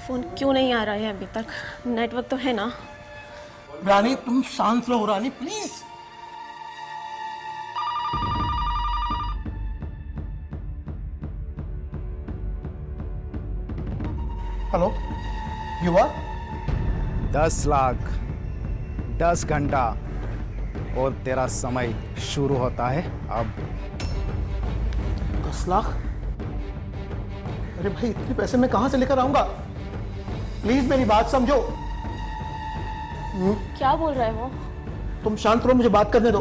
Phone क्यों नहीं आ रहा है अभी तक? नेटवर्क तो है ना? रानी तुम शांत रहो रानी, प्लीज। हेलो युवा। 10 लाख 10 घंटा और तेरा समय शुरू होता है अब। 10 लाख? अरे भाई इतने पैसे मैं कहां से लेकर आऊंगा? प्लीज मेरी बात समझो। क्या बोल रहा है वो? तुम शांत रहो, मुझे बात करने दो।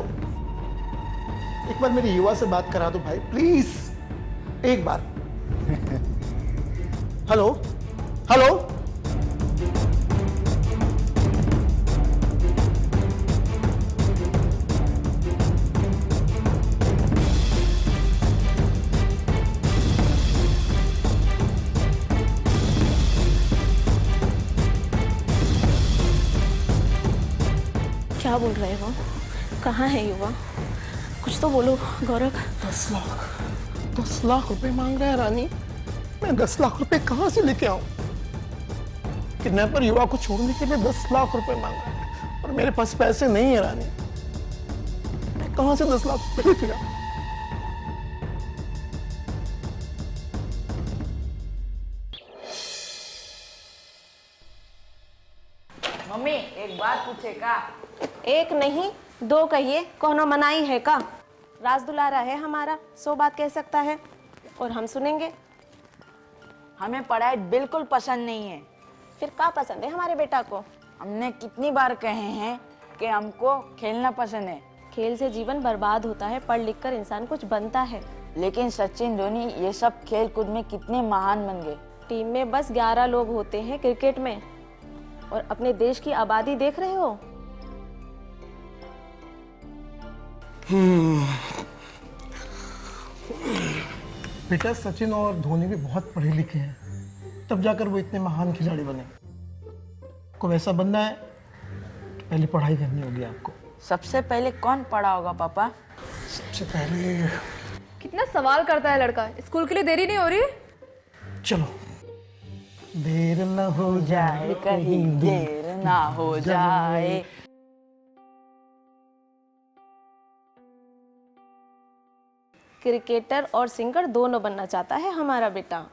एक बार मेरी युवा से बात करा दो भाई, प्लीज एक बार। Hello hello. क्या बोल रहे हो? कहाँ है युवा? कुछ तो बोलो गौरव। 10 लाख 10 लाख रुपए मांग रहा है रानी। मैं 10 लाख रुपए कहां से लेके आऊं? किडनैपर युवा को छोड़ने के लिए 10 लाख रुपए मांग रहा है और मेरे पास पैसे नहीं है रानी। मैं कहां से 10 लाख रुपए लेके आऊं? मम्मी एक बात पूछे का? एक नहीं 2 कहिए, कोनो मनाई है का? राज दुलारा है हमारा, 100 बात कह सकता है और हम सुनेंगे। हमें पढ़ाई बिल्कुल पसंद नहीं है। फिर क्या पसंद है हमारे बेटा को? हमने कितनी बार कहे हैं कि हमको खेलना पसंद है। खेल से जीवन बर्बाद होता है, पढ़ लिख कर इंसान कुछ बनता है। लेकिन सचिन धोनी ये सब खेल कूद में कितने महान बन गए। टीम में बस 11 लोग होते हैं क्रिकेट में, और अपने देश की आबादी देख रहे हो। बेटा सचिन और धोनी भी बहुत पढ़े लिखे हैं, तब जाकर वो इतने महान खिलाड़ी बने। को वैसा बनना है तो पहले पढ़ाई करनी होगी आपको। सबसे पहले कौन पढ़ा होगा पापा? सबसे पहले कितना सवाल करता है लड़का। स्कूल के लिए देरी नहीं हो रही? चलो देर न हो जाए कहीं देर ना हो जाए। क्रिकेटर और सिंगर दोनों बनना चाहता है हमारा बेटा।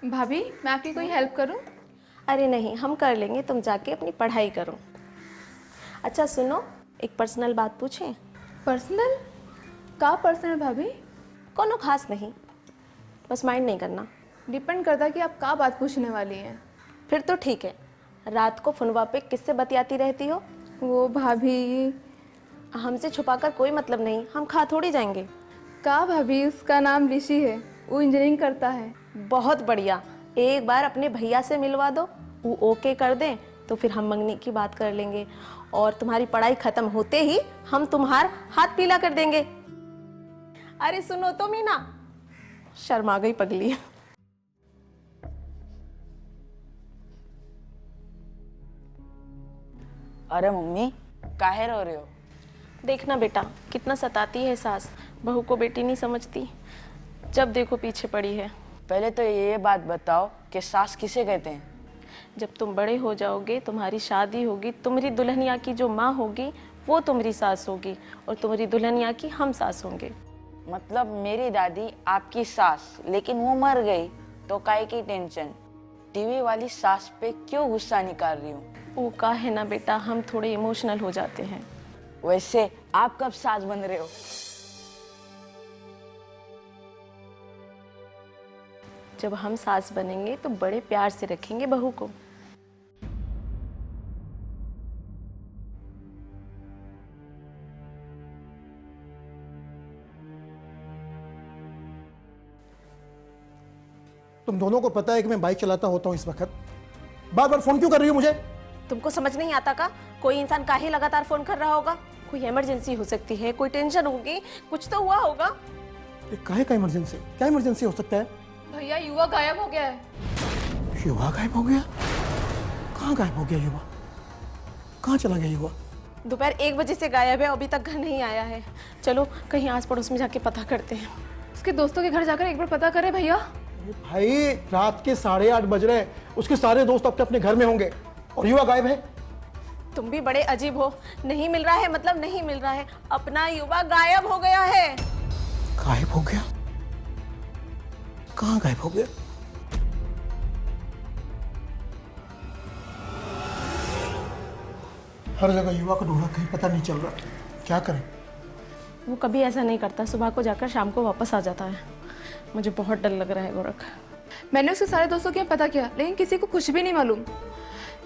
भाभी मैं आपकी कोई हेल्प करूं? अरे नहीं, हम कर लेंगे, तुम जाके अपनी पढ़ाई करो। अच्छा सुनो, एक पर्सनल बात पूछें? पर्सनल? का पर्सनल भाभी? कोनो खास नहीं, बस माइंड नहीं करना। डिपेंड करता कि आप का बात पूछने वाली हैं। फिर तो ठीक है। रात को फोनवा पे किससे बतियाती रहती हो? वो भाभी। हमसे छुपाकर कोई मतलब नहीं, हम खा थोड़ी जाएंगे। का भाभी? उसका नाम ऋषि है, वो इंजीनियरिंग करता है। बहुत बढ़िया, एक बार अपने भैया से मिलवा दो, वो ओके कर दें तो फिर हम मंगनी की बात कर लेंगे, और तुम्हारी पढ़ाई खत्म होते ही हम तुम्हारा हाथ पीला कर देंगे। अरे सुनो तो मीना, शर्मा गई पगली। अरे मम्मी काहे रो रहे हो? देखना बेटा कितना सताती है सास, बहू को बेटी नहीं समझती, जब देखो पीछे पड़ी है। पहले तो ये बात बताओ कि सास किसे कहते हैं? जब तुम बड़े हो जाओगे, तुम्हारी शादी होगी, तुम्हारी दुल्हनिया की जो माँ होगी वो तुम्हारी सास होगी, और तुम्हारी दुल्हनिया की हम सास होंगे। मतलब मेरी दादी आपकी सास, लेकिन वो मर गई तो काहे की टेंशन? टीवी वाली सास पे क्यों गुस्सा निकाल रही हूँ? वो का है ना बेटा, हम थोड़े इमोशनल हो जाते हैं। वैसे आप कब सास बन रहे हो? जब हम सास बनेंगे तो बड़े प्यार से रखेंगे बहू को। तुम दोनों को पता है कि मैं बाइक चलाता होता हूं इस वक्त। बार बार फोन क्यों कर रही हो मुझे? तुमको समझ नहीं आता का? कोई इंसान काहे लगातार फोन कर रहा होगा? कोई इमरजेंसी हो सकती है, कोई टेंशन होगी, कुछ तो हुआ होगा। ये काहे का इमरजेंसी? क्या इमरजेंसी हो सकता है? भैया युवा गायब हो गया है। युवा गायब हो गया? कहाँ गायब हो गया युवा? कहाँ चला गया युवा? दोपहर 1 बजे से गायब है, अभी तक घर नहीं आया है। चलो कहीं आस पड़ोस में जाके पता करते हैं। उसके दोस्तों के घर जाकर एक बार पता करें भैया। अरे भाई, रात के 8:30 बज रहे हैं, उसके सारे दोस्त अपने अपने घर में होंगे और युवा गायब है। तुम भी बड़े अजीब हो। नहीं मिल रहा है मतलब नहीं मिल रहा है। अपना युवा गायब हो गया है। गायब हो गया? कहाँ गायब हो गया? हर जगह युवा को ढूंढा, कहीं पता नहीं चल रहा। क्या करें? वो कभी ऐसा नहीं करता, सुबह को जाकर शाम को वापस आ जाता है। मुझे बहुत डर लग रहा है गोरख। मैंने उसके सारे दोस्तों के यहाँ पता किया, लेकिन किसी को कुछ भी नहीं मालूम।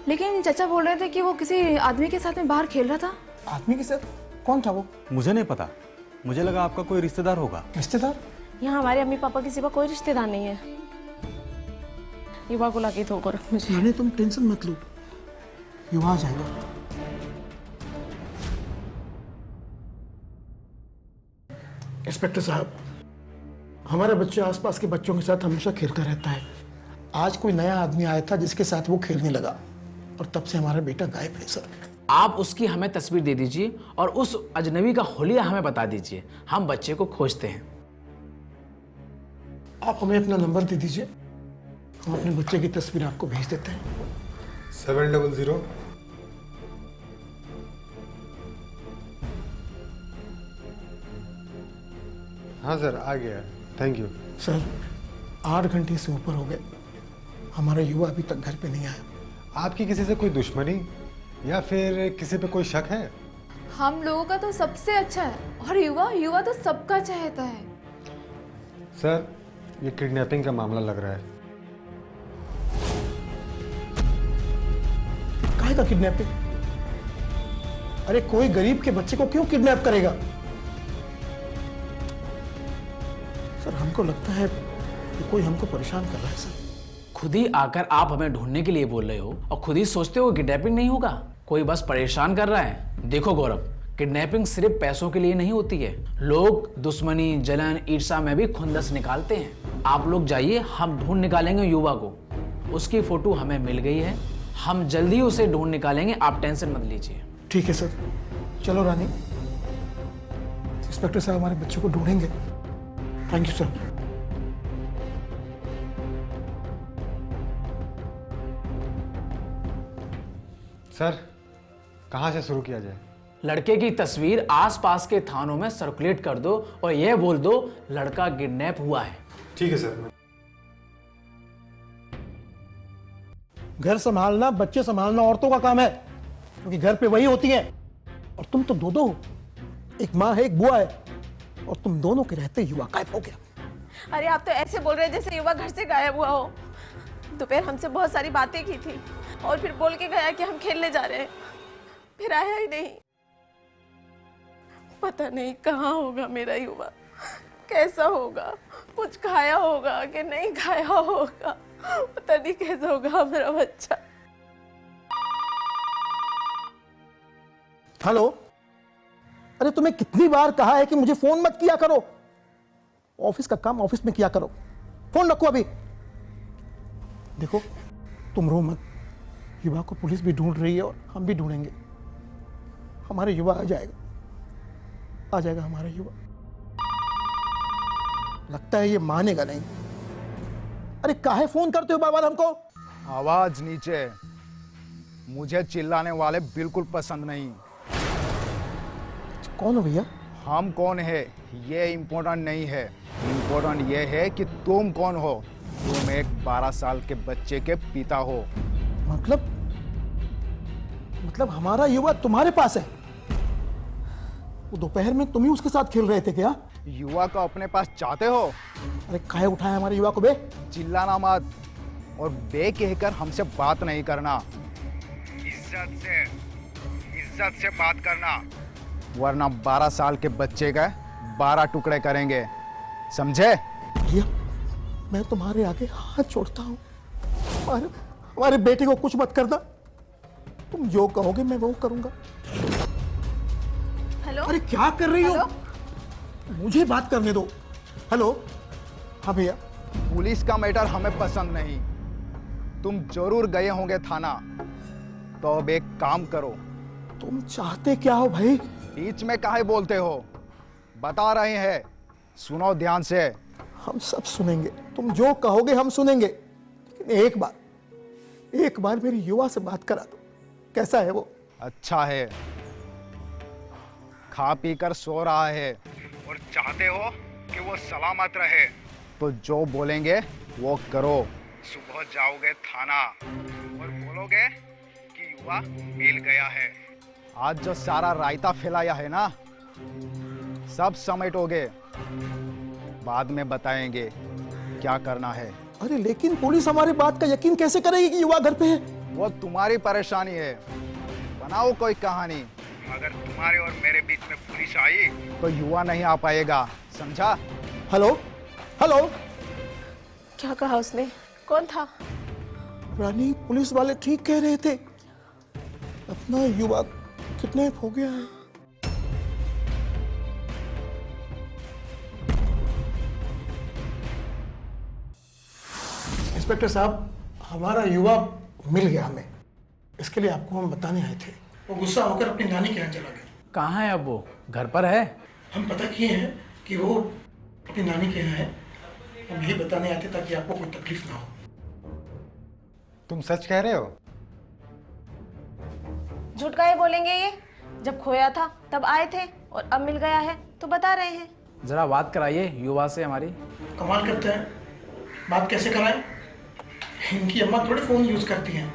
लेकिन चाचा बोल रहे थे कि वो किसी आदमी के साथ में बाहर खेल रहा था। आदमी के साथ? कौन था वो? मुझे नहीं पता, मुझे लगा आपका कोई रिश्तेदार होगा। रिश्तेदार? यहाँ हमारे अम्मी पापा के सिवा कोई रिश्तेदार नहीं है। युवा को लाके दो गोरख मुझे। यानी तुम टेंशन मत लो, युवा आ जाएगा। इंस्पेक्टर साहब, हमारा बच्चा आसपास के बच्चों के साथ हमेशा खेलता रहता है। आज कोई नया आदमी आया था जिसके साथ वो खेलने लगा और तब से हमारा बेटा गायब है सर। आप उसकी हमें तस्वीर दे दीजिए और उस अजनबी का हुलिया हमें बता दीजिए। हम बच्चे को खोजते हैं। आप हमें अपना नंबर दे दीजिए, हम अपने बच्चे की तस्वीर आपको भेज देते हैं। 700। हाँ सर, आ गया। थैंक यू सर, 8 घंटे से ऊपर हो गए, हमारा युवा अभी तक घर पे नहीं आया। आपकी किसी से कोई दुश्मनी या फिर किसी पे कोई शक है? हम लोगों का तो सबसे अच्छा है और युवा तो सबका चाहता है। सर, ये किडनैपिंग का मामला लग रहा है। काहे का किडनैपिंग? अरे कोई गरीब के बच्चे को क्यों किडनैप करेगा? सर, हमको लगता है कि कोई हमको परेशान कर रहा है सर। खुद ही आकर आप हमें ढूंढने के लिए बोल रहे हो और खुद ही सोचते हो किडनैपिंग नहीं होगा। कोई बस परेशान कर रहा है। देखो गौरव, किडनैपिंग सिर्फ पैसों के लिए नहीं होती है। लोग दुश्मनी, जलन, ईर्ष्या में भी खुंदस निकालते हैं। आप लोग जाइए, हम ढूंढ निकालेंगे युवा को। उसकी फोटो हमें मिल गई है, हम जल्दी उसे ढूंढ निकालेंगे। आप टेंशन मत लीजिए। ठीक है सर, चलो रानी। इंस्पेक्टर साहब हमारे बच्चे को ढूंढेंगे। Thank you sir. सर, कहाँ से शुरू किया जाए? लड़के की तस्वीर आसपास के थानों में सर्कुलेट कर दो और यह बोल दो लड़का किडनैप हुआ है। ठीक है सर। घर संभालना, बच्चे संभालना औरतों का काम है, क्योंकि घर पे वही होती हैं। और तुम तो दो हो, एक माँ है, एक बुआ है, और तुम दोनों के रहते युवा गायब हो गया। अरे आप तो ऐसे बोल रहे हैं जैसे युवा घर से गायब हुआ हो। दोपहर हमसे बहुत सारी बातें की थी और फिर बोल के गया कि हम खेलने जा रहे हैं, फिर आया ही नहीं। पता नहीं कहाँ होगा मेरा युवा, कैसा होगा, कुछ खाया होगा कि नहीं खाया होगा, पता नहीं कैसा होगा मेरा बच्चा। हेलो, अरे तुम्हें कितनी बार कहा है कि मुझे फोन मत किया करो। ऑफिस का काम ऑफिस में किया करो, फोन रखो अभी। देखो, तुम रो मत, युवा को पुलिस भी ढूंढ रही है और हम भी ढूंढेंगे। हमारे युवा आ जाएगा हमारा युवा। लगता है ये मानेगा नहीं। अरे काहे फोन करते हो बार बार हमको? आवाज नीचे। मुझे चिल्लाने वाले बिल्कुल पसंद नहीं। कौन हो भैया? हम कौन है ये इम्पोर्टेंट नहीं है। इम्पोर्टेंट ये है कि तुम कौन हो। तुम एक 12 साल के बच्चे के पिता हो। मतलब हमारा युवा तुम्हारे पास है? वो दोपहर में तुम ही उसके साथ खेल रहे थे क्या? युवा को अपने पास चाहते हो? अरे काहे उठाया हमारे युवा को बे? चिल्लाना मत और बे कहकर हमसे बात नहीं करना। इज्जत से बात करना, वरना 12 साल के बच्चे का 12 टुकड़े करेंगे, समझे? भैया, मैं तुम्हारे आगे हाथ जोड़ता हूँ, हमारे बेटे को कुछ मत करना। तुम जो कहोगे मैं वो करूंगा। हेलो अरे क्या कर रही हो? मुझे बात करने दो। हेलो। हाँ भैया। पुलिस का मैटर हमें पसंद नहीं। तुम जरूर गए होंगे थाना, तो अब एक काम करो। तुम चाहते क्या हो भाई? बीच में काहे बोलते हो? बता रहे हैं, सुनो ध्यान से। हम सब सुनेंगे, तुम जो कहोगे हम सुनेंगे, लेकिन एक बार मेरी युवा से बात करा दो। कैसा है वो? अच्छा है, खा पी कर सो रहा है और चाहते हो कि वो सलामत रहे, तो जो बोलेंगे वो करो। सुबह जाओगे थाना और बोलोगे कि युवा मिल गया है। आज जो सारा रायता फैलाया है ना, सब समेटोगे, बाद में बताएंगे क्या करना है। अरे लेकिन पुलिस हमारी बात का यकीन कैसे करेगी कि युवा घर पे है? वो तुम्हारी परेशानी है, बनाओ कोई कहानी। अगर तुम्हारे और मेरे बीच में पुलिस आई तो युवा नहीं आ पाएगा, समझा? Hello hello. क्या कहा उसने? कौन था? रानी, पुलिस वाले ठीक कह रहे थे, अपना युवा किडनैप हो गया है। इंस्पेक्टर साहब, हमारा युवा मिल गया हमें। इसके लिए आपको हम बताने आए थे। वो गुस्सा होकर अपनी नानी के यहाँ चला गया। कहाँ है अब वो? घर पर है? हम पता किए हैं कि वो अपनी नानी के यहाँ है। हम यही बताने आए थे ताकि आपको कोई तकलीफ ना हो। तुम सच कह रहे हो? झूठ काहे बोलेंगे ये? जब खोया था तब आए थे और अब मिल गया है तो बता रहे हैं। जरा बात कराइए युवा से हमारी। कमाल करते हैं, बात कैसे कराएं? इनकी अम्मा थोड़ी फोन यूज करती हैं।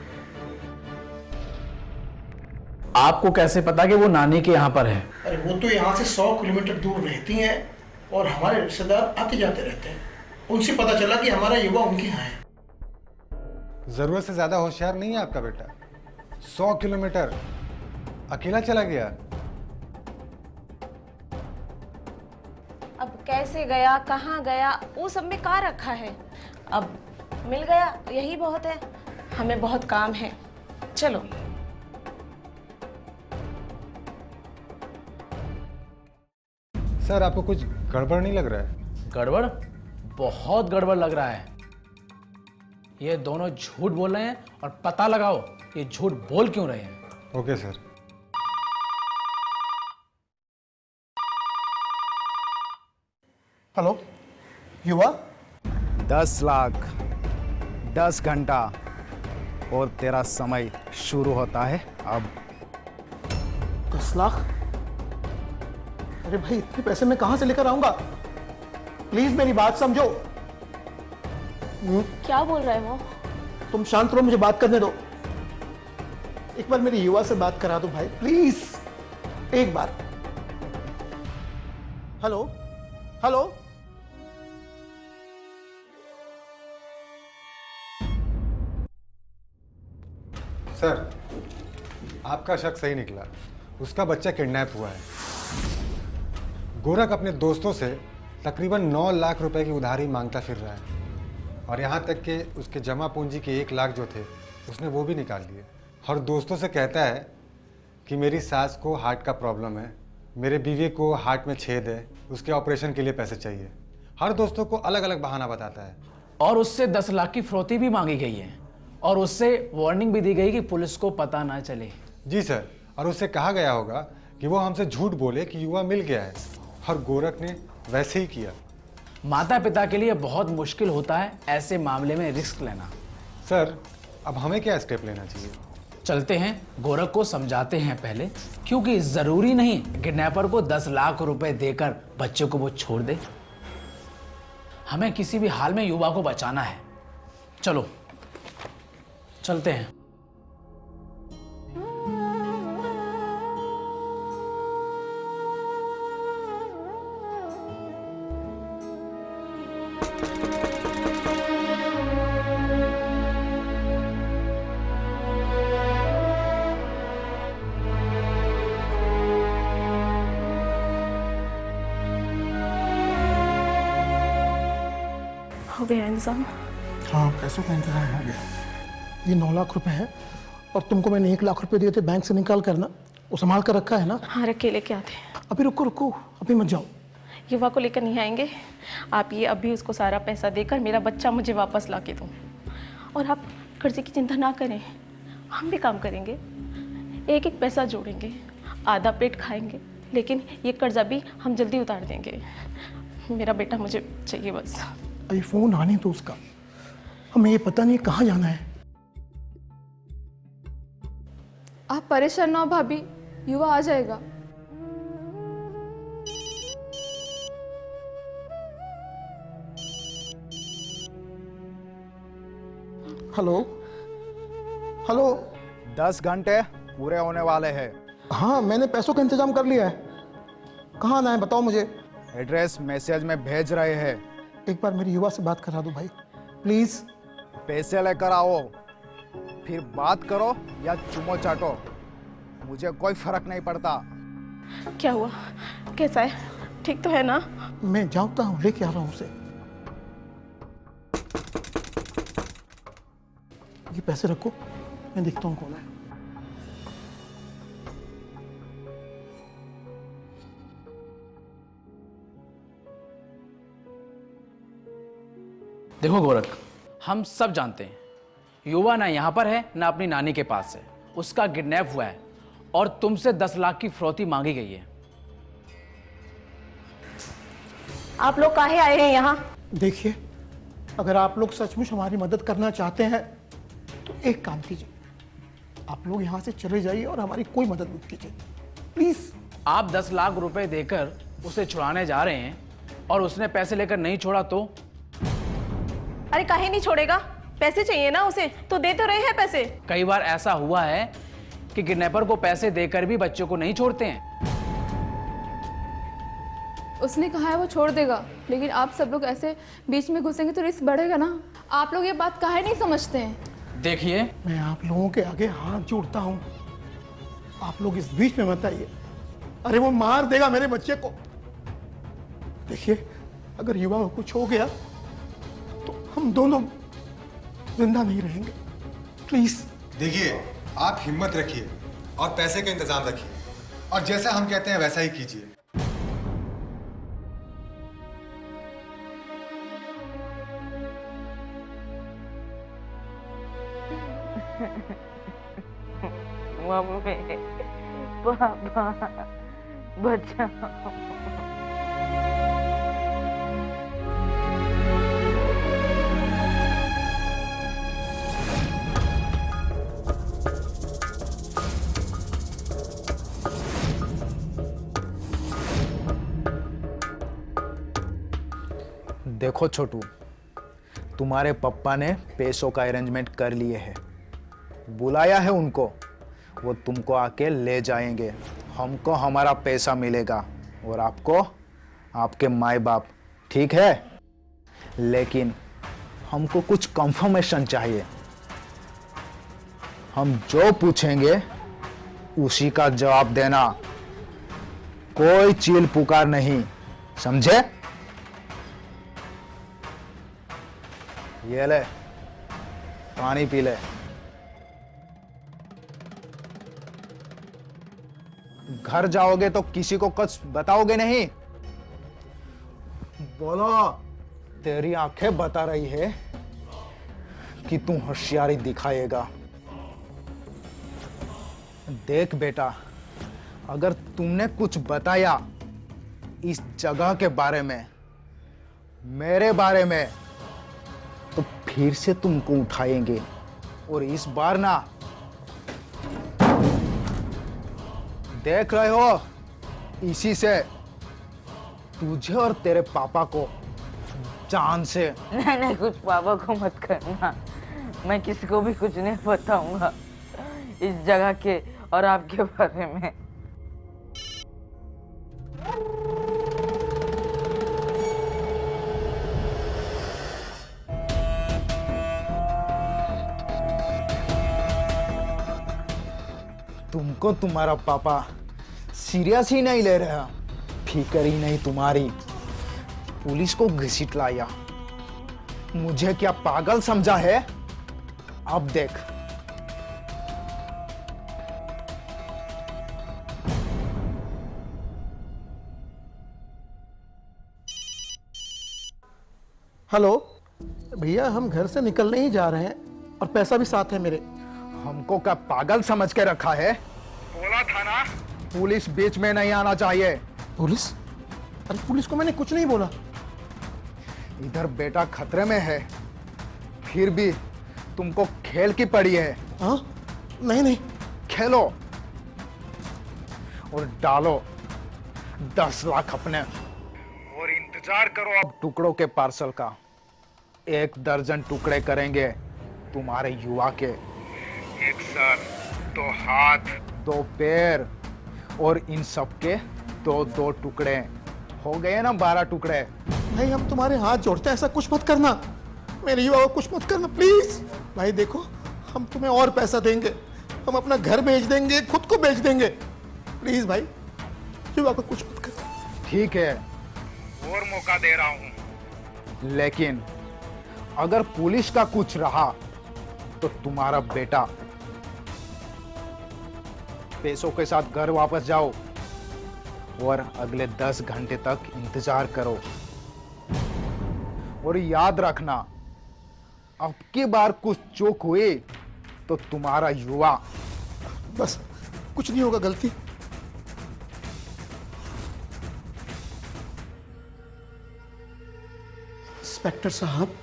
आपको कैसे पता कि वो नानी के यहाँ पर है? अरे वो तो यहाँ से 100 किलोमीटर दूर रहती हैं और हमारे रिश्तेदार आते जाते रहते हैं। उनसे पता चला कि हमारा युवा उनके यहाँ है। जरूरत से ज्यादा होशियार नहीं है आपका बेटा। 100 किलोमीटर अकेला चला गया। अब कैसे गया, कहाँ गया, वो सब में कहाँ रखा है। अब मिल गया, यही बहुत है। हमें बहुत काम है, चलो। सर, आपको कुछ गड़बड़ नहीं लग रहा है? गड़बड़? बहुत गड़बड़ लग रहा है। ये दोनों झूठ बोल रहे हैं और पता लगाओ ये झूठ बोल क्यों रहे हैं। Okay sir. हेलो युवा। 10 लाख, 10 घंटा और तेरा समय शुरू होता है अब। 10 लाख? अरे भाई, इतने पैसे मैं कहां से लेकर आऊंगा? प्लीज मेरी बात समझो। क्या बोल रहे हो? तुम शांत रहो, मुझे बात करने दो। एक बार मेरी युवा से बात करा दो भाई, प्लीज एक बार। Hello hello. सर, आपका शक सही निकला। उसका बच्चा किडनैप हुआ है। गोरख अपने दोस्तों से तकरीबन 9 लाख रुपए की उधारी मांगता फिर रहा है और यहाँ तक कि उसके जमा पूंजी के 1 लाख जो थे उसने वो भी निकाल लिए। और दोस्तों से कहता है कि मेरी सास को हार्ट का प्रॉब्लम है, मेरे बीवी को हार्ट में छेद है, उसके ऑपरेशन के लिए पैसे चाहिए। हर दोस्तों को अलग अलग बहाना बताता है। और उससे 10 लाख की फिरौती भी मांगी गई है और उससे वार्निंग भी दी गई कि पुलिस को पता ना चले। जी सर, और उससे कहा गया होगा कि वो हमसे झूठ बोले कि युवा मिल गया है, और गोरख ने वैसे ही किया। माता पिता के लिए बहुत मुश्किल होता है ऐसे मामले में रिस्क लेना। सर, अब हमें क्या स्टेप लेना चाहिए? चलते हैं, गोरख को समझाते हैं पहले, क्योंकि जरूरी नहीं किडनैपर को 10 लाख रुपए देकर बच्चे को वो छोड़ दे। हमें किसी भी हाल में युवा को बचाना है। चलो चलते हैं। हो गया इंतजाम? हाँ, पैसों का इंतजाम हो गया। ये 9 लाख रुपए है और तुमको मैंने 1 लाख रुपए दिए थे बैंक से निकाल कर ना, वो संभाल कर रखा है ना? हाँ, रख के लेके आते। अभी रुको रुको, अभी मत जाओ। युवा को लेकर नहीं आएंगे आप, ये अभी उसको सारा पैसा देकर मेरा बच्चा मुझे वापस ला के दो। और आप कर्जे की चिंता ना करें, हम भी काम करेंगे, एक एक पैसा जोड़ेंगे, आधा पेट खाएंगे, लेकिन ये कर्जा भी हम जल्दी उतार देंगे। मेरा बेटा मुझे चाहिए बस। अभी फोन आने तो उसका, हमें ये पता नहीं कहाँ जाना है। आप परेशान ना हो भाभी, युवा आ जाएगा। Hello hello. 10 घंटे पूरे होने वाले हैं। हाँ, मैंने पैसों का इंतजाम कर लिया है। कहाँ आना है बताओ मुझे। एड्रेस मैसेज में भेज रहे हैं। एक बार मेरी युवा से बात करा दो भाई, प्लीज। पैसे लेकर आओ, फिर बात करो या चुमो चाटो, मुझे कोई फर्क नहीं पड़ता। क्या हुआ, कैसा है, ठीक तो है ना? मैं जाता हूँ, लेके आ रहा हूँ उसे। ये पैसे रखो, मैं देखता हूँ कौन है। देखो गोरख, हम सब जानते हैं युवा ना यहाँ पर है ना अपनी नानी के पास है। उसका किडनैप हुआ है और तुमसे 10 लाख की फिरौती मांगी गई है। आप लोग काहे आए हैं यहाँ? देखिए, अगर आप लोग सचमुच हमारी मदद करना चाहते हैं तो एक काम कीजिए, आप लोग यहाँ से चले जाइए और हमारी कोई मदद मत कीजिए, प्लीज। आप 10 लाख रुपए देकर उसे छुड़ाने जा रहे हैं और उसने पैसे लेकर नहीं छोड़ा तो? अरे काहे नहीं छोड़ेगा, पैसे चाहिए ना उसे, तो दे तो रहे हैं पैसे। कई बार ऐसा हुआ है कि किडनैपर को पैसे देकर भी बच्चों को नहीं छोड़ते हैं। उसने कहा है वो छोड़ देगा, लेकिन आप सब लोग ऐसे बीच में घुसेंगे तो रिस्क बढ़ेगा ना। आप लोग ये बात काहे नहीं समझते हैं? देखिए, मैं आप लोगों के आगे हाथ जोड़ता हूँ, आप लोग इस बीच में मत आइए। अरे वो मार देगा मेरे बच्चे को। देखिए, अगर युवा को कुछ हो गया तो हम दोनों जिंदा नहीं रहेंगे, प्लीज। देखिए, आप हिम्मत रखिए और पैसे का इंतजाम रखिए, और जैसा हम कहते हैं वैसा ही कीजिए। मम्मी, पापा, बचाओ। देखो छोटू, तुम्हारे पापा ने पैसों का अरेंजमेंट कर लिए है, बुलाया है उनको, वो तुमको आके ले जाएंगे। हमको हमारा पैसा मिलेगा और आपको आपके माँ बाप, ठीक है? लेकिन हमको कुछ कंफर्मेशन चाहिए। हम जो पूछेंगे उसी का जवाब देना, कोई चील पुकार नहीं, समझे? ये ले, पानी पी ले। घर जाओगे तो किसी को कुछ बताओगे नहीं? बोलो, तेरी आंखें बता रही है कि तू होशियारी दिखाएगा। देख बेटा, अगर तुमने कुछ बताया इस जगह के बारे में, मेरे बारे में, तो फिर से तुमको उठाएंगे, और इस बार ना, देख रहे हो, इसी से तुझे और तेरे पापा को जान से। नहीं, कुछ पापा को मत करना, मैं किसी को भी कुछ नहीं बताऊंगा इस जगह के और आपके बारे में। तुमको तुम्हारा पापा सीरियस ही नहीं ले रहा, फिक्र ही नहीं तुम्हारी। पुलिस को घसीट लाया, मुझे क्या पागल समझा है? अब देख, हेलो भैया, हम घर से निकलने ही जा रहे हैं और पैसा भी साथ है मेरे। हमको क्या पागल समझ के रखा है? बोला था ना, पुलिस बीच में नहीं आना चाहिए। पुलिस? अरे पुलिस को मैंने कुछ नहीं बोला। इधर बेटा खतरे में है, फिर भी तुमको खेल की पड़ी है। हाँ? नहीं नहीं। खेलो और डालो 10 लाख अपने, और इंतजार करो अब टुकड़ों के पार्सल का। 1 दर्जन टुकड़े करेंगे तुम्हारे युवा के। 1 सर, 2 हाथ, 2 पैर, और इन सब के 2-2 टुकड़े। हो गए ना 12 टुकड़े। भाई हम तुम्हारे हाथ जोड़ते हैं, ऐसा कुछ मत करना। मेरे युवा को कुछ मत करना प्लीज। भाई देखो, हम तुम्हें और पैसा देंगे, हम अपना घर बेच देंगे, खुद को बेच देंगे। प्लीज भाई, युवा को कुछ मत करना। ठीक है, और मौका दे रहा हूं, लेकिन अगर पुलिस का कुछ रहा तो तुम्हारा बेटा पैसों के साथ घर वापस जाओ और अगले 10 घंटे तक इंतजार करो। और याद रखना, अब की बार कुछ चूक हुई तो तुम्हारा युवा। बस कुछ नहीं होगा, गलती। इंस्पेक्टर साहब,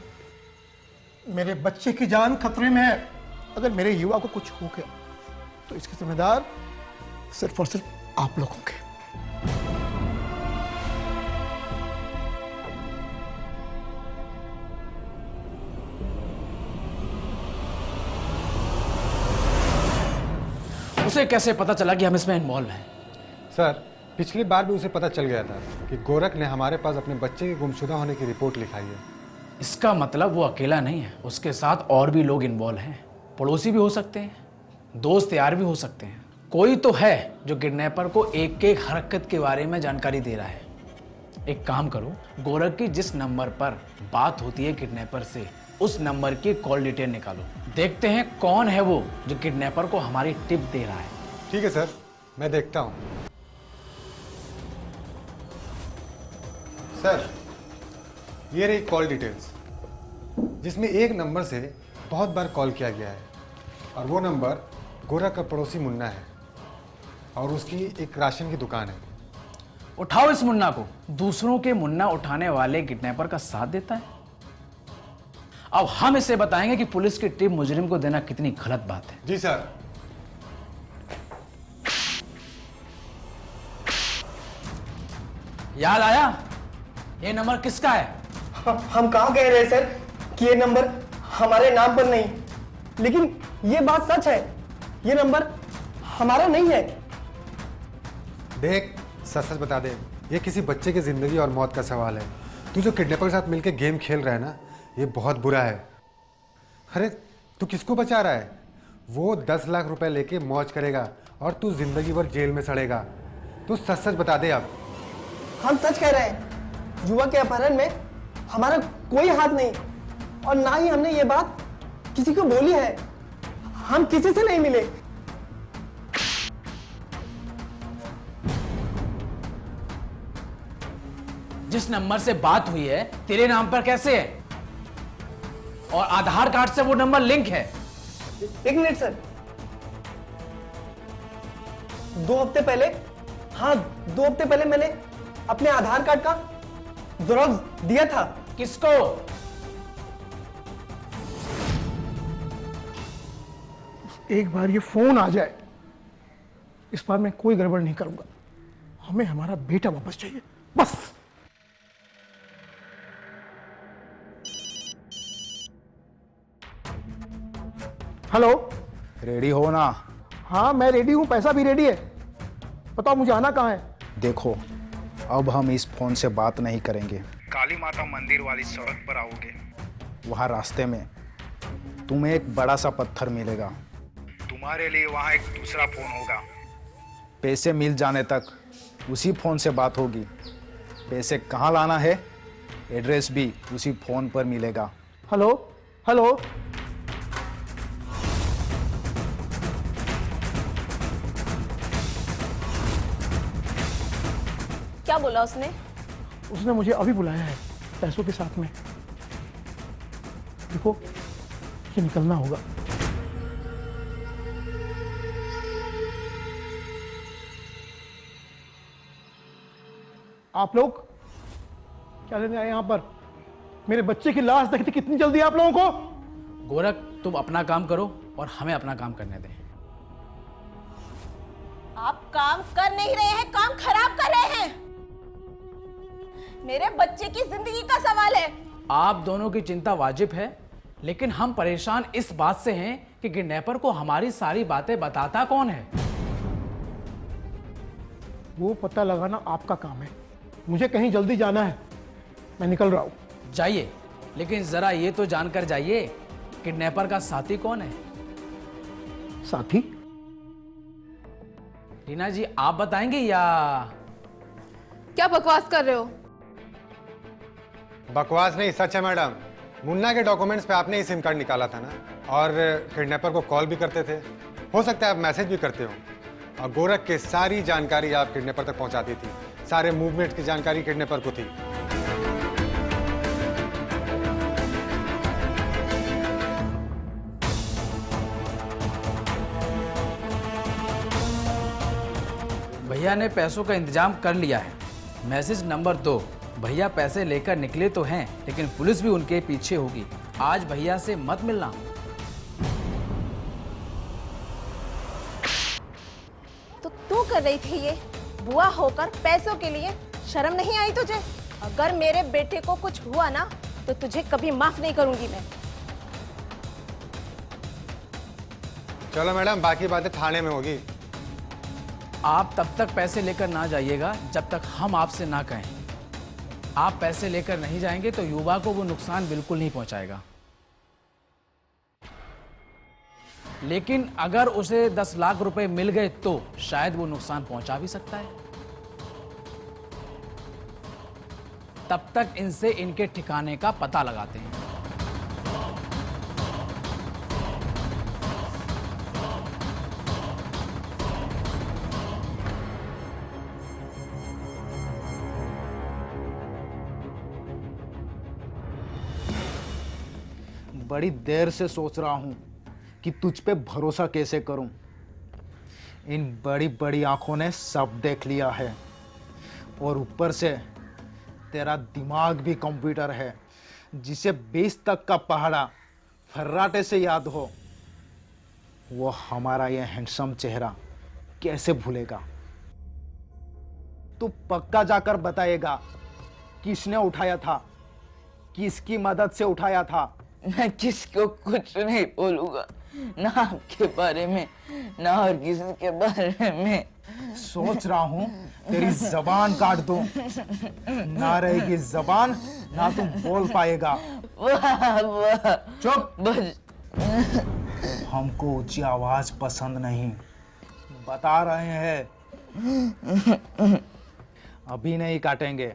मेरे बच्चे की जान खतरे में है। अगर मेरे युवा को कुछ हो गया तो इसके जिम्मेदार सिर्फ और सिर्फ आप लोग होंगे। उसे कैसे पता चला कि हम इसमें इन्वॉल्व हैं? सर, पिछली बार भी उसे पता चल गया था कि गोरख ने हमारे पास अपने बच्चे के गुमशुदा होने की रिपोर्ट लिखाई है। इसका मतलब वो अकेला नहीं है, उसके साथ और भी लोग इन्वॉल्व हैं। पड़ोसी भी हो सकते हैं, दोस्त यार भी हो सकते हैं। कोई तो है जो किडनैपर को एक एक हरकत के बारे में जानकारी दे रहा है। एक काम करो, गोरख की जिस नंबर पर बात होती है किडनैपर से, उस नंबर की कॉल डिटेल निकालो। देखते हैं कौन है वो जो किडनैपर को हमारी टिप दे रहा है। ठीक है सर, मैं देखता हूँ। सर, ये रही कॉल डिटेल्स, जिसमें एक नंबर से बहुत बार कॉल किया गया है, और वो नंबर गोरख का पड़ोसी मुन्ना है, और उसकी एक राशन की दुकान है। उठाओ इस मुन्ना को। दूसरों के मुन्ना उठाने वाले किडनैपर का साथ देता है। अब हम इसे बताएंगे कि पुलिस की टिप मुजरिम को देना कितनी गलत बात है। जी सर। याद आया? ये नंबर किसका है? हम कहाँ कह रहे हैं सर कि ये नंबर हमारे नाम पर नहीं, लेकिन ये बात सच है, ये नंबर हमारा नहीं है। देख, सच सच बता दे, ये किसी बच्चे की जिंदगी और मौत का सवाल है। तू जो किडनैपर के साथ मिलकर गेम खेल रहा है ना, ये बहुत बुरा है। अरे तू किसको बचा रहा है? वो 10 लाख रुपए लेके मौज करेगा और तू जिंदगी भर जेल में सड़ेगा। तू सच सच बता दे अब। हम सच कह रहे हैं, युवा के अपहरण में हमारा कोई हाथ नहीं, और ना ही हमने ये बात किसी को बोली है। हम किसी से नहीं मिले। जिस नंबर से बात हुई है तेरे नाम पर कैसे है? और आधार कार्ड से वो नंबर लिंक है। एक मिनट सर, 2 हफ्ते पहले, हाँ 2 हफ्ते पहले मैंने अपने आधार कार्ड का ज़ेरॉक्स दिया था। किसको? एक बार ये फोन आ जाए, इस बार मैं कोई गड़बड़ नहीं करूंगा। हमें हमारा बेटा वापस चाहिए, बस। हेलो, रेडी हो ना? हाँ मैं रेडी हूँ, पैसा भी रेडी है। बताओ मुझे आना कहाँ है? देखो, अब हम इस फोन से बात नहीं करेंगे। काली माता मंदिर वाली सड़क पर आओगे, वहाँ रास्ते में तुम्हें एक बड़ा सा पत्थर मिलेगा। तुम्हारे लिए वहाँ एक दूसरा फोन होगा। पैसे मिल जाने तक उसी फोन से बात होगी। पैसे कहाँ लाना है, एड्रेस भी उसी फोन पर मिलेगा। हेलो हेलो, क्या बोला उसने? उसने मुझे अभी बुलाया है पैसों के साथ में। देखो ये निकलना होगा। आप लोग क्या लेने आए यहां पर? मेरे बच्चे की लाश देखती कितनी जल्दी आप लोगों को? गोरख, तुम अपना काम करो और हमें अपना काम करने दें। आप काम कर नहीं रहे हैं, काम खराब कर रहे हैं। मेरे बच्चे की जिंदगी का सवाल है। आप दोनों की चिंता वाजिब है, लेकिन हम परेशान इस बात से हैं कि किडनैपर को हमारी सारी बातें बताता कौन है। वो पता लगाना आपका काम है। मुझे कहीं जल्दी जाना है, मैं निकल रहा हूं। जाइए, लेकिन जरा ये तो जानकर जाइए किडनैपर का साथी कौन है। साथी? रीना जी, आप बताएंगे या? क्या बकवास कर रहे हो? बकवास नहीं, सच है मैडम। मुन्ना के डॉक्यूमेंट्स पे आपने ही सिम कार्ड निकाला था ना, और किडनैपर को कॉल भी करते थे। हो सकता है आप मैसेज भी करते हो, और गोरख की सारी जानकारी आप किडनैपर तक पहुंचाती थी। सारे मूवमेंट की जानकारी किडनैपर को थी। भैया ने पैसों का इंतजाम कर लिया है। मैसेज नंबर 2, भैया पैसे लेकर निकले तो हैं, लेकिन पुलिस भी उनके पीछे होगी। आज भैया से मत मिलना। तो तू कर रही थी ये बुआ होकर पैसों के लिए? शर्म नहीं आई तुझे? अगर मेरे बेटे को कुछ हुआ ना तो तुझे कभी माफ नहीं करूंगी मैं। चलो मैडम, बाकी बातें थाने में होगी। आप तब तक पैसे लेकर ना जाइएगा जब तक हम आपसे ना कहें। आप पैसे लेकर नहीं जाएंगे तो युवा को वो नुकसान बिल्कुल नहीं पहुंचाएगा, लेकिन अगर उसे 10 लाख रुपए मिल गए तो शायद वो नुकसान पहुंचा भी सकता है। तब तक इनसे इनके ठिकाने का पता लगाते हैं। बड़ी देर से सोच रहा हूं कि तुझ पे भरोसा कैसे करूं। इन बड़ी बड़ी आंखों ने सब देख लिया है, और ऊपर से तेरा दिमाग भी कंप्यूटर है। जिसे 20 तक का पहाड़ा फर्राटे से याद हो, वो हमारा ये हैंडसम चेहरा कैसे भूलेगा। तू पक्का जाकर बताएगा किसने उठाया था, किसकी मदद से उठाया था। मैं किसको कुछ नहीं बोलूंगा, ना आपके बारे में ना और किसी के बारे में। सोच रहा हूं तेरी जबान काट दूं, ना रहेगी जबान ना तुम बोल पाएगा। वाह वाह, चुप। बस हमको ऊंची आवाज पसंद नहीं, बता रहे हैं। अभी नहीं काटेंगे,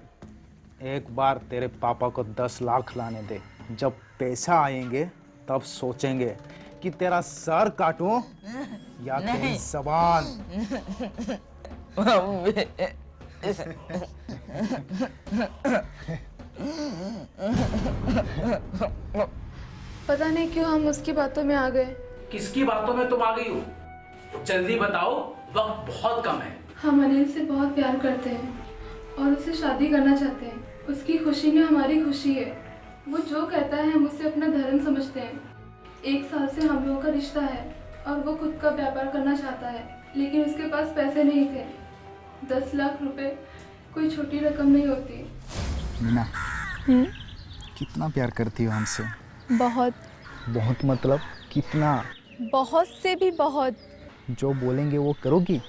एक बार तेरे पापा को 10 लाख लाने दे। जब पैसा आएंगे तब सोचेंगे कि तेरा सर काटूं या तेरी जबान। पता नहीं क्यों हम उसकी बातों में आ गए। किसकी बातों में तुम आ गई हो? जल्दी बताओ, वक्त बहुत कम है। हम अनिल से बहुत प्यार करते हैं और उससे शादी करना चाहते हैं। उसकी खुशी में हमारी खुशी है। वो जो कहता है हम उसे अपना धर्म समझते हैं। 1 साल से हम लोगों का रिश्ता है और वो खुद का व्यापार करना चाहता है, लेकिन उसके पास पैसे नहीं थे। 10 लाख रुपए कोई छोटी रकम नहीं होती। मीना, कितना प्यार करती हो हमसे? बहुत। बहुत मतलब कितना? बहुत से भी बहुत। जो बोलेंगे वो करोगी?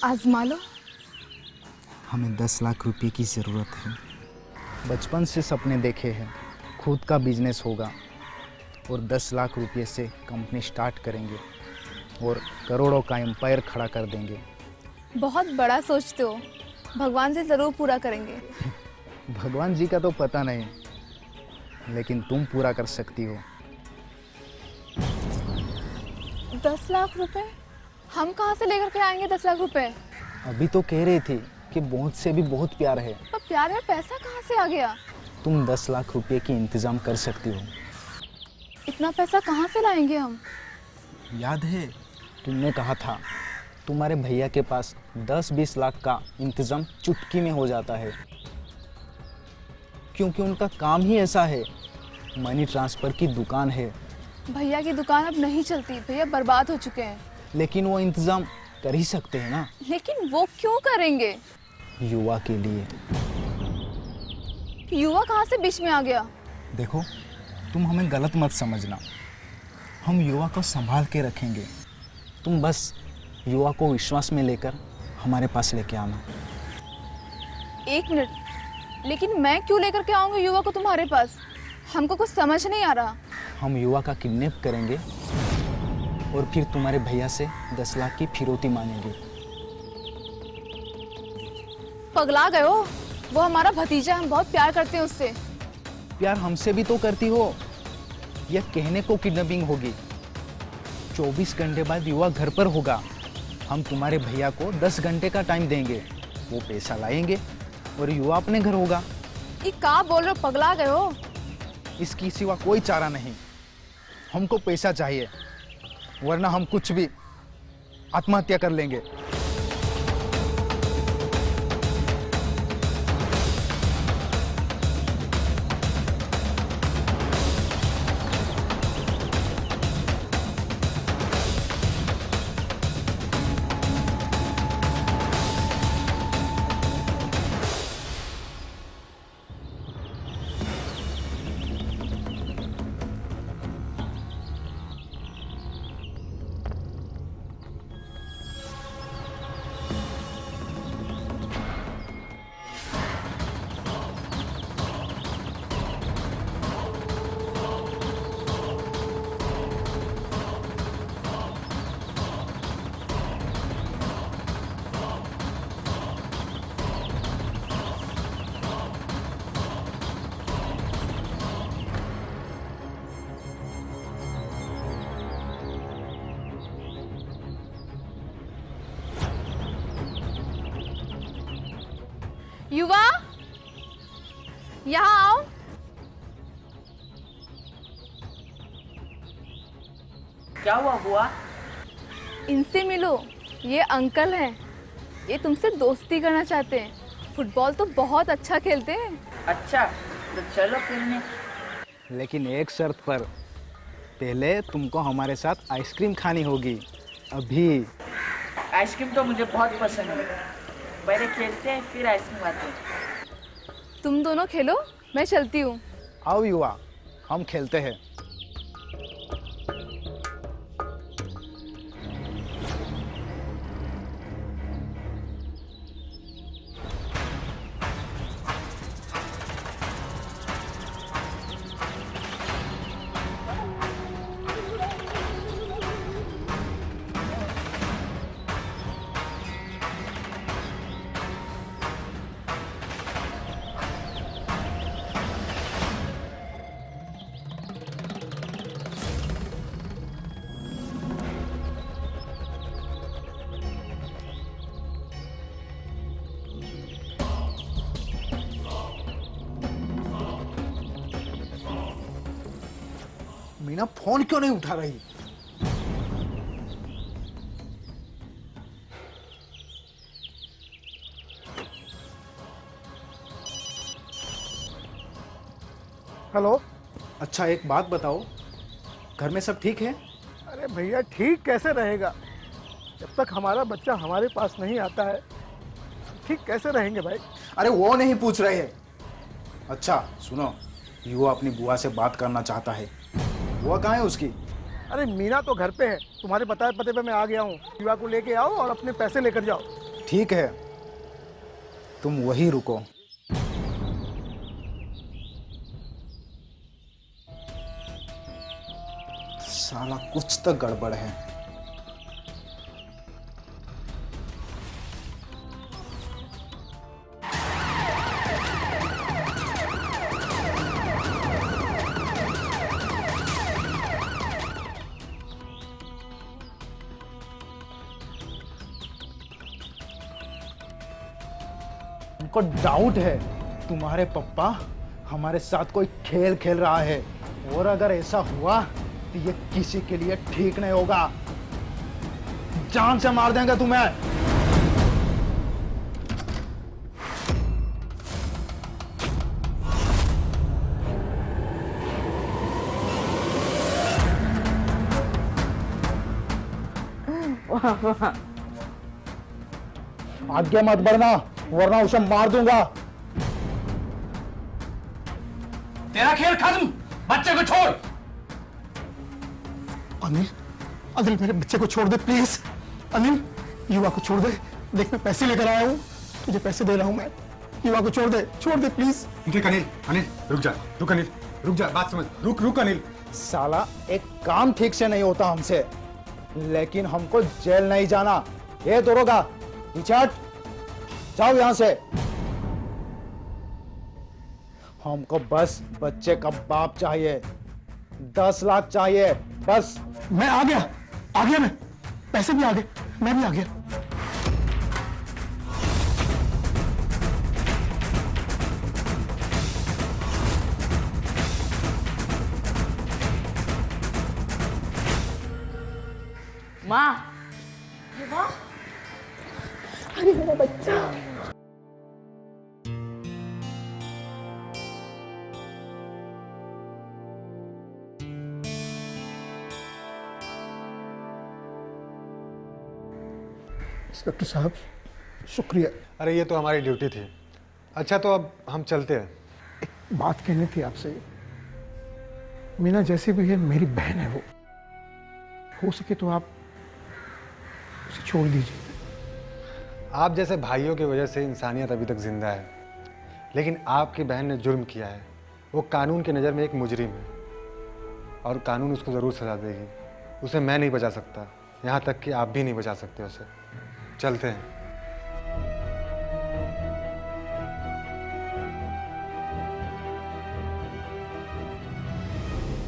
आजमा लो। हमें 10 लाख रुपए की ज़रूरत है। बचपन से सपने देखे हैं, खुद का बिजनेस होगा और 10 लाख रुपए से कंपनी स्टार्ट करेंगे और करोड़ों का एम्पायर खड़ा कर देंगे। बहुत बड़ा सोचते हो, भगवान से ज़रूर पूरा करेंगे। भगवान जी का तो पता नहीं, लेकिन तुम पूरा कर सकती हो। 10 लाख रुपए हम कहाँ से लेकर के आएंगे? 10 लाख रुपए अभी तो कह रही थी कि बहुत से भी बहुत प्यार है। पर प्यार में पैसा कहाँ से आ गया? तुम 10 लाख रुपए की इंतजाम कर सकती हो। इतना पैसा कहाँ से लाएंगे हम? याद है तुमने कहा था तुम्हारे भैया के पास 10-20 लाख का इंतजाम चुटकी में हो जाता है, क्योंकि उनका काम ही ऐसा है। मनी ट्रांसफर की दुकान है। भैया की दुकान अब नहीं चलती, भैया बर्बाद हो चुके हैं। लेकिन वो इंतजाम कर ही सकते हैं ना। लेकिन वो क्यों करेंगे? युवा के लिए। युवा कहाँ से बीच में आ गया? देखो, तुम हमें गलत मत समझना, हम युवा को संभाल के रखेंगे। तुम बस युवा को विश्वास में लेकर हमारे पास लेके आना। 1 मिनट, लेकिन मैं क्यों लेकर के आऊंगी युवा को तुम्हारे पास? हमको कुछ समझ नहीं आ रहा। हम युवा का किडनैप करेंगे और फिर तुम्हारे भैया से 10 लाख की फिरौती मांगेंगे। पगला गए हो? वो हमारा भतीजा, हम बहुत प्यार करते हैं उससे। प्यार हमसे भी तो करती हो। यह कहने को किडनैपिंग होगी। 24 घंटे बाद युवा घर पर होगा। हम तुम्हारे भैया को 10 घंटे का टाइम देंगे, वो पैसा लाएंगे और युवा अपने घर होगा। ये क्या बोल रहे हो? पगला गए हो? इसकी सिवा कोई चारा नहीं। हमको पैसा चाहिए, वरना हम कुछ भी आत्महत्या कर लेंगे। युवा, यहाँ आओ। क्या हुआ बुआ? इनसे मिलो, ये अंकल हैं। ये तुमसे दोस्ती करना चाहते हैं। फुटबॉल तो बहुत अच्छा खेलते हैं। अच्छा, तो चलो खेलने। लेकिन एक शर्त पर, पहले तुमको हमारे साथ आइसक्रीम खानी होगी। अभी। आइसक्रीम तो मुझे बहुत पसंद है। पहले खेलते हैं, फिर आइसक्रीम खाते हैं। तुम दोनों खेलो, मैं चलती हूँ। आओ युवा, हम खेलते हैं। मीना फोन क्यों नहीं उठा रही? हेलो। अच्छा, एक बात बताओ, घर में सब ठीक है? अरे भैया, ठीक कैसे रहेगा? जब तक हमारा बच्चा हमारे पास नहीं आता है, ठीक कैसे रहेंगे भाई? अरे वो नहीं पूछ रहे हैं। अच्छा सुनो, युवा अपनी बुआ से बात करना चाहता है। बुआ कहाँ है उसकी? अरे मीना तो घर पे है। तुम्हारे बताए पते पे मैं आ गया हूँ। युवा को लेके आओ और अपने पैसे लेकर जाओ। ठीक है, तुम वहीं रुको। साला कुछ तो गड़बड़ है। उनको डाउट है तुम्हारे पप्पा हमारे साथ कोई खेल खेल रहा है और अगर ऐसा हुआ तो ये किसी के लिए ठीक नहीं होगा। जान से मार देंगे तुम्हें। आगे मत बढ़ना वरना उसे मार दूंगा। तेरा खेल खत्म, बच्चे को छोड़। अनिल, अनिल मेरे बच्चे को छोड़ दे प्लीज। अनिल, युवा को छोड़ दे। देख मैं पैसे लेकर आया हूँ, तुझे पैसे दे रहा हूँ मैं। युवा को छोड़ दे प्लीज। ठीक अनिल, अनिल रुक जा, रुक अनिल, रुक जा, बात समझ, रुक रुक अनिल। साला एक काम ठीक से नहीं होता हमसे, लेकिन हमको जेल नहीं जाना। ये दरोगा पीछे हट, जाओ यहां से। हमको बस बच्चे का बाप चाहिए, 10 लाख चाहिए बस। मैं आ गया मैं, पैसे भी आ गए, मैं भी आ गया। माँ, अरे मेरा बच्चा। इंस्पेक्टर साहब शुक्रिया। अरे ये तो हमारी ड्यूटी थी। अच्छा तो अब हम चलते हैं। एक बात कहनी थी आपसे। मीना जैसे भी है मेरी बहन है वो, हो सके तो आप उसे छोड़ दीजिए। आप जैसे भाइयों की वजह से इंसानियत अभी तक जिंदा है, लेकिन आपकी बहन ने जुर्म किया है। वो कानून की नज़र में एक मुजरिम है और कानून उसको ज़रूर सजा देगी। उसे मैं नहीं बचा सकता, यहाँ तक कि आप भी नहीं बचा सकते उसे। चलते हैं।